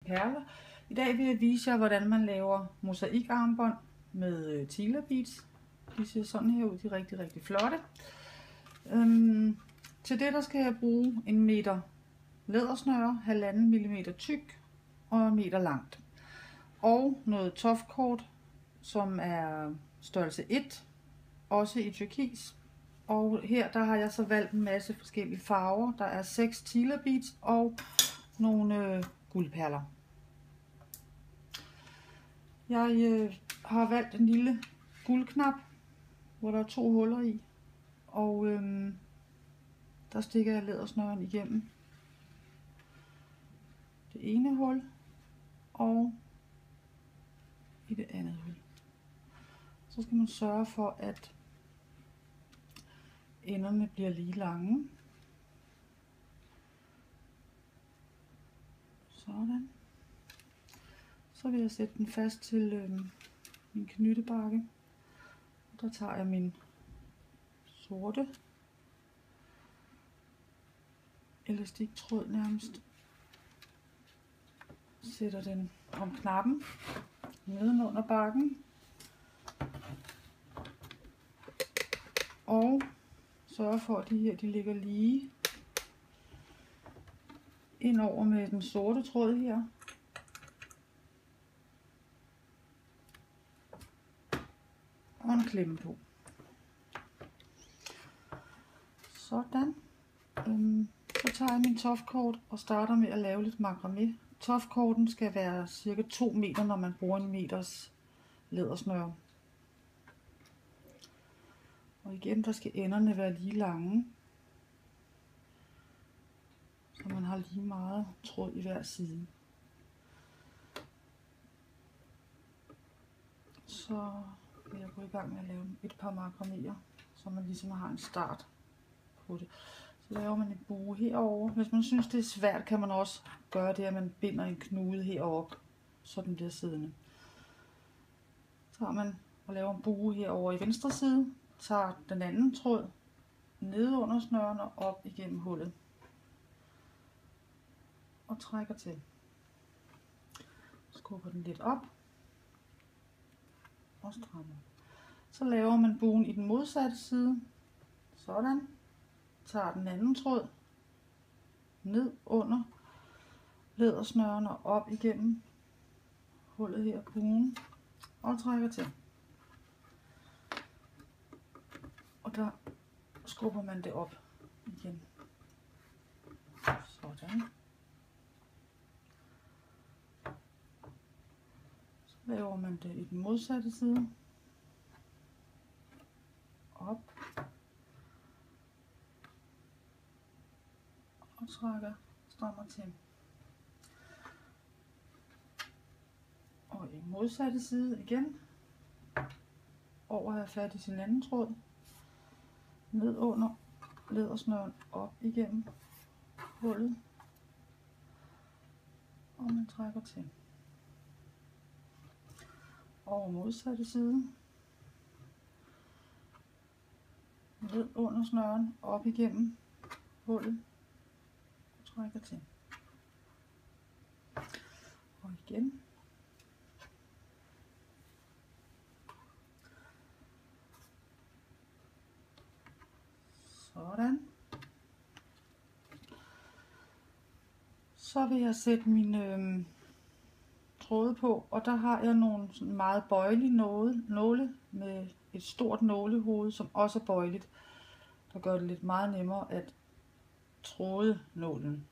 perler. I dag vil jeg vise jer, hvordan man laver mosaikarmbånd med Tila beads. De ser sådan her ud, de er rigtig, rigtig flotte. Til det der skal jeg bruge 1 meter lædersnøre, 1,5 mm tyk og 1 meter langt. Og noget toftkort, som er størrelse 1, også i turkis. Og her der har jeg så valgt en masse forskellige farver. Der er 6 Tila beads og nogle guldperler. Jeg har valgt en lille guldknap, hvor der er 2 huller i. Og der stikker jeg lædersnøren igennem det ene hul og i det andet hul. Så skal man sørge for, at enderne bliver lige lange. Sådan. Så vil jeg sætte den fast til min knyttebakke. Der tager jeg min sorte elastiktråd nærmest. Sætter den om knappen nedenunder bakken. Og sørger for, at de her ligger lige ind over med den sorte tråd her. Og en klemme på. Sådan. Så tager jeg min toftkort og starter med at lave lidt makramé. Toftkorten skal være cirka 2 meter, når man bruger 1 meters lædersnøre. Og igen, der skal enderne være lige lange, så man har lige meget tråd i hver side. Så vil jeg gå i gang med at lave et par makraméer, så man ligesom har en start på det. Så laver man en bue herover. Hvis man synes det er svært, kan man også gøre det, at man binder en knude herover, så den bliver siddende. Så tager man og laver en bue herover i venstre side, tager den anden tråd ned under snøren og op igennem hullet og trækker til. Skubber den lidt op og strammer. Så laver man buen i den modsatte side. Sådan. Tager den anden tråd ned under lædersnøren og op igennem hullet her på buen og trækker til. Og der skubber man det op igen. Sådan. Så laver man det i den modsatte side. Op. Og trækker, strammer til. Og i modsatte side igen. Over at have fat i sin anden tråd. Ned under lædersnøren, op igennem hullet. Og man trækker til. Over modsatte side. Ned under snøren, op igennem hullet. Og trækker til. Og igen. Sådan. Så vil jeg sætte mine tråde på, og der har jeg nogle sådan meget bøjelige nåle med et stort nålehoved, som også er bøjeligt, der gør det lidt meget nemmere at tråde nålen.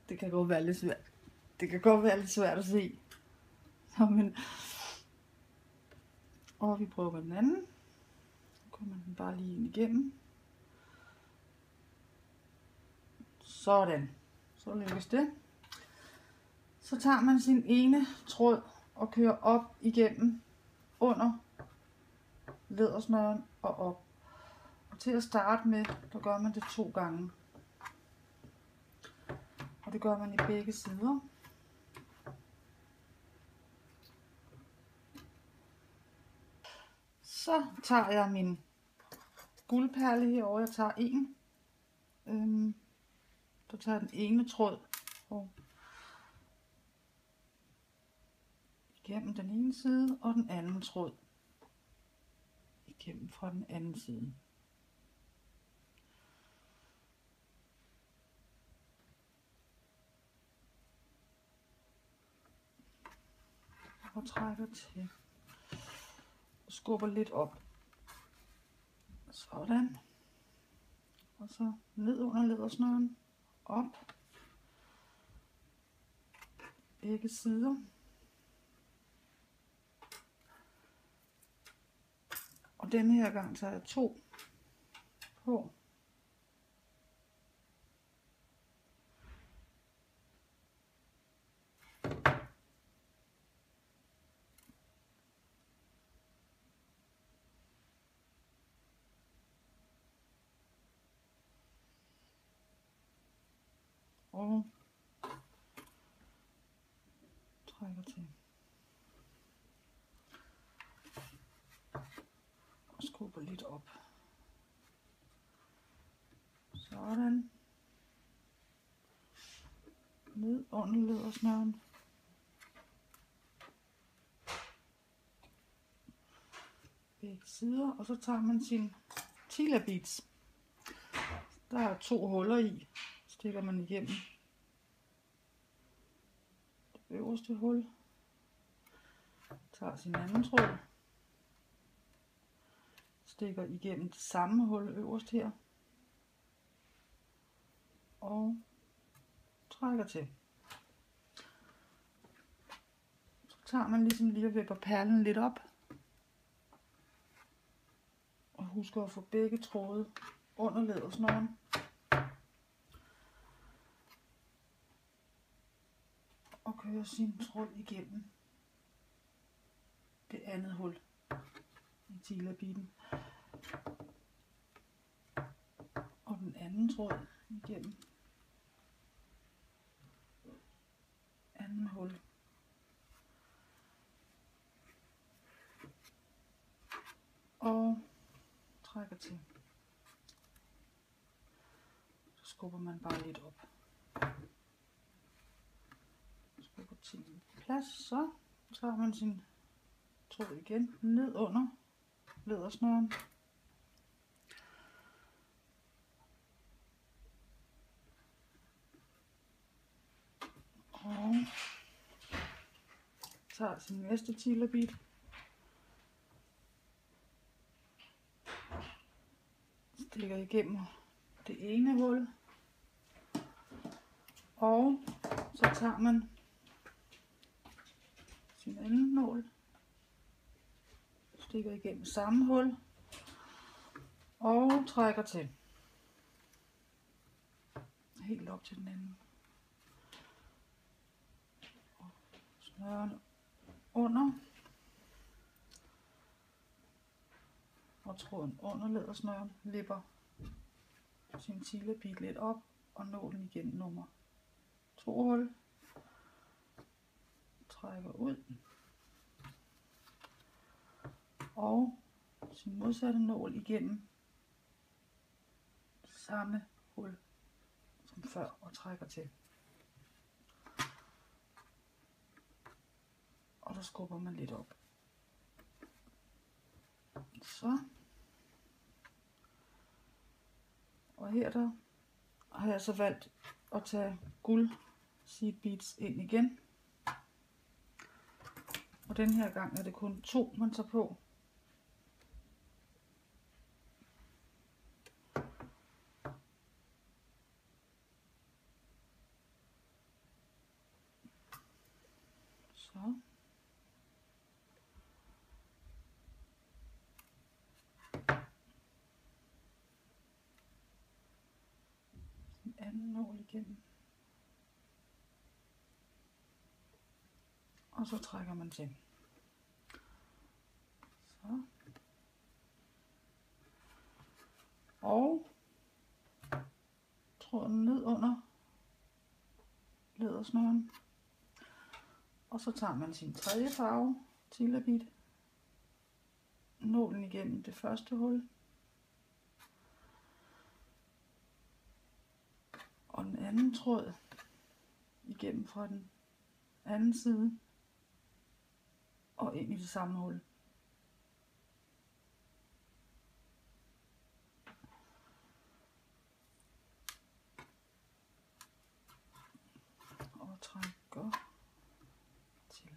Det kan godt være lidt svært. Det kan godt være lidt svært at se. Men og vi prøver den anden. Så kommer den bare lige ind igennem. Sådan. Så lykkes det. Så tager man sin ene tråd og kører op igennem under lædersnøren og op. Og til at starte med, der gør man det 2 gange. Og det gør man i begge sider. Så tager jeg min guldperle herovre. Jeg tager en. Så tager jeg den ene tråd og igennem den ene side, og den anden tråd igennem fra den anden side. Og trækker til. Og skubber lidt op. Sådan. Og så ned under lædersnøren. Op. Begge sider. Og denne her gang tager jeg 2 på. Og trækker til. Og skubber lidt op. Sådan. Ned under lædersnøren. Begge sider. Og så tager man sin Tila Beads. Der er 2 huller i. Stikker man igennem det øverste hul. Tager sin anden tråd. Stikker igennem det samme hul øverst her. Og trækker til. Så tager man ligesom lige og vipper perlen lidt op. Og husker at få begge tråde under lædersnøren. Og kører sin tråd igennem det andet hul i Tila Beaden. Og den anden tråd igennem anden hul. Og trækker til. Så skubber man bare lidt op. Skubber til plads, så tager man sin tråd igen ned under lædersnøren. Og tager sin næste Tila Bead. Stikker igennem det ene hul. Og så tager man sin anden nål. Stikker igennem samme hul. Og trækker til. Helt op til den anden. Snøren under. Og tråden under lædersnøren vipper sin Tila Bead lidt op. Og nålen igennem nummer 2 hul. Trækker ud. Og sin modsatte nål igennem samme hul som før og trækker til. Og der skubber man lidt op. Så. Og her der har jeg så valgt at tage guld seed beads ind igen. Og den her gang er det kun 2 man tager på. Så. Den anden nål igennem. Og så trækker man til. Så. Og tråden ned under lædersnøren. Og så tager man sin tredje farve Tila Bead nålen igennem det første hul. Og den anden tråd igennem fra den anden side og ind i det samme hul. Og trækker til.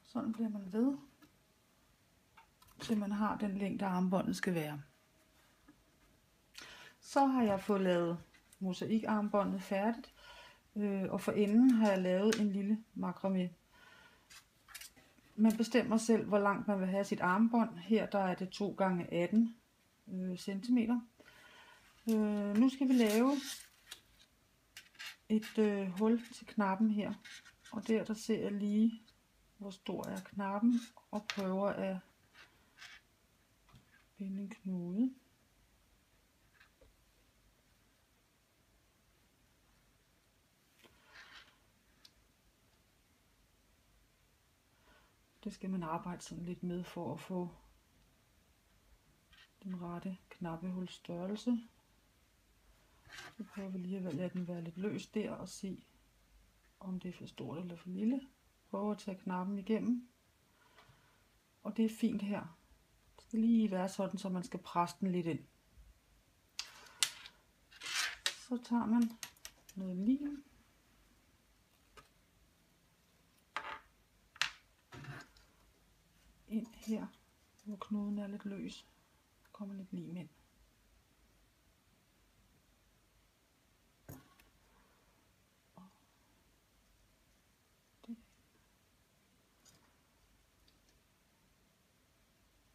Sådan bliver man ved, til man har den længde armbåndet skal være. Så har jeg fået lavet mosaikarmbåndet færdigt, og for enden har jeg lavet en lille makramé. Man bestemmer selv, hvor langt man vil have sit armbånd. Her der er det 2x18 cm. Nu skal vi lave et hul til knappen her, og der ser jeg lige, hvor stor er knappen, og prøver at binde en knude. Det skal man arbejde sådan lidt med for at få den rette knappehulsstørrelse. Så prøver vi lige at lade den være lidt løs der og se, om det er for stort eller for lille. Prøver at tage knappen igennem. Og det er fint her. Det skal lige være sådan, så man skal presse den lidt ind. Så tager man noget lim. Ind her, hvor knuden er lidt løs. Der kommer lidt lim ind.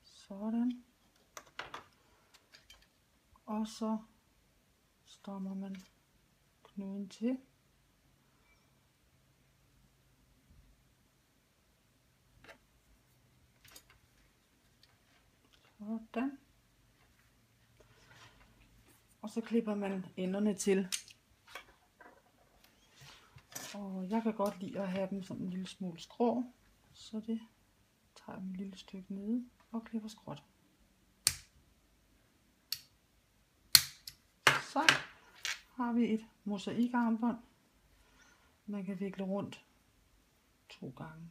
Sådan. Og så strammer man knuden til. Sådan. Og så klipper man enderne til. Og jeg kan godt lide at have dem sådan en lille smule skrå, så det tager jeg et lille stykke nede og klipper skråt. Så har vi et mosaikarmbånd, man kan vikle rundt 2 gange.